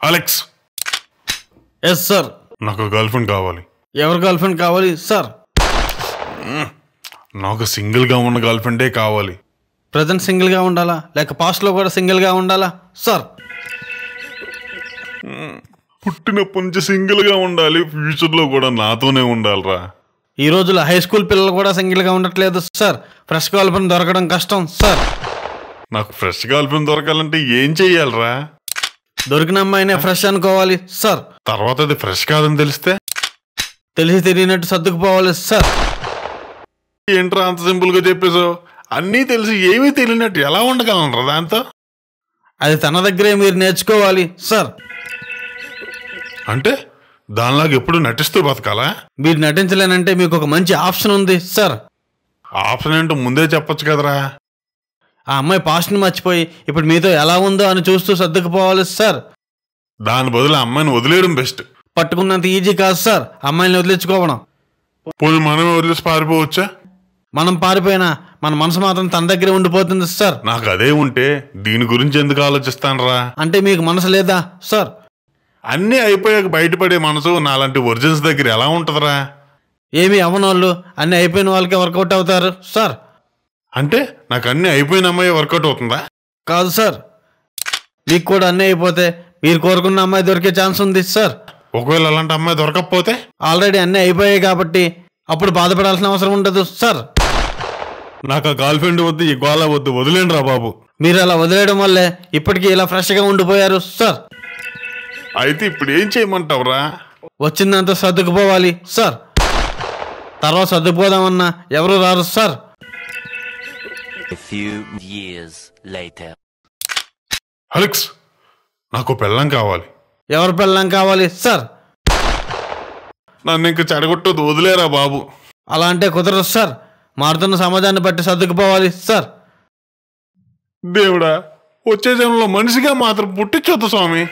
Alex. Yes sir. నాకు girl friend కావాలి. ఎవరు గర్ల్ ఫ్రెండ్ కావాలి సార్? నాకు సింగిల్గా ఉన్న గర్ల్ ఫ్రెండే కావాలి. ప్రజెంట్ సింగిల్గా ఉండాలా లేక పాస్ట్లో కూడా సింగిల్గా ఉండాలా సార్? పుట్టినప్పటి నుంచి సింగిల్గా ఉండాలి, ఫ్యూచర్లో కూడా నాతోనే ఉండాలిరా. ఈ రోజుల్లో హై స్కూల్ పిల్లలు కూడా సింగిల్గా ఉండట్లేదు సార్. ఫ్రెష్ గర్ల్ ఫ్రెండ్ దొరకడం కష్టం సార్. నాకు ఫ్రెష్ గర్ల్ ఫ్రెండ్ దొరకాలంటే ఏం చెయ్యాలరా? దొరికిన అమ్మాయినే ఫ్రెష్ అనుకోవాలి సార్. తర్వాత అది ఫ్రెష్ కాదని తెలిస్తే తెలిసి తెలియనట్టు సర్దుకుపోవాలి సార్. ఏంట్రా అంత సింపుల్గా చెప్పేసావు? అన్నీ తెలిసి ఏమీ తెలియనట్టు ఎలా ఉండగలనరా దాంతో? అది తన దగ్గరే మీరు నేర్చుకోవాలి సార్. అంటే దానిలాగా ఎప్పుడు నటిస్తూ బతకాలా? మీరు నటించలేనంటే మీకు ఒక మంచి ఆప్షన్ ఉంది సార్. ఆప్షన్ ఏంటో ముందే చెప్పొచ్చు కదరా. ఆ అమ్మాయి పాస్ట్ని మర్చిపోయి ఇప్పుడు మీతో ఎలా ఉందో అని చూస్తూ సర్దుకుపోవాలి సార్. దాని బదులు ఆ అమ్మాయిని వదిలేయడం బెస్ట్. పట్టుకున్నంత ఈజీ కాదు సార్ అమ్మాయిని వదిలించుకోవడం. పోయి మనమే వదిలేసి పారిపోవచ్చా? మనం పారిపోయినా మన మనసు మాత్రం తన దగ్గరే ఉండిపోతుంది సార్. నాకు అదే ఉంటే దీని గురించి ఎందుకు ఆలోచిస్తానరా? అంటే మీకు మనసు లేదా సార్? అన్నీ అయిపోయాక బయటపడే మనసు నాలాంటి ఒరిజిన్స్ దగ్గర ఎలా ఉంటుందిరా? ఏమి అవ్వనోళ్ళు అన్నీ అయిపోయిన వాళ్ళకే వర్కౌట్ అవుతారు సార్. అంటే నాకు అన్నీ అయిపోయిన అమ్మాయి వర్కౌట్ అవుతుందా? కాదు సార్, మీకు కూడా అన్నీ అయిపోతే మీరు కోరుకున్న అమ్మాయి దొరికే ఛాన్స్ ఉంది సార్. ఒకవేళ అలాంటి అమ్మాయి దొరకకపోతే? ఆల్రెడీ అన్నీ అయిపోయాయి కాబట్టి అప్పుడు బాధపడాల్సిన అవసరం ఉండదు సార్. నాకు ఆ గర్ల్ ఫ్రెండ్ వద్దు, ఈ గోళ వద్దు, వదిలేండి రా బాబు. మీరు అలా వదిలేయడం వల్లే ఇప్పటికీ ఇలా ఫ్రెష్గా ఉండిపోయారు సార్. అయితే ఇప్పుడు ఏం చేయమంటావురా? వచ్చిందంతా సర్దుకుపోవాలి సార్. తర్వాత సర్దుకుపోదామన్నా ఎవరు రారు sir. A few years later. Alex, నాకు పెళ్ళం కావాలి. ఎవరు పెళ్ళం కావాలి సార్? నన్ను ఇంక చెడగొట్టదు, వదిలేరా బాబు. అలా అంటే కుదరదు సార్. మారుతున్న సమాజాన్ని బట్టి సర్దుకుపోవాలి సార్. దేవుడా, వచ్చే జనంలో మనిషిగా మాత్రం పుట్టించొద్దు స్వామి.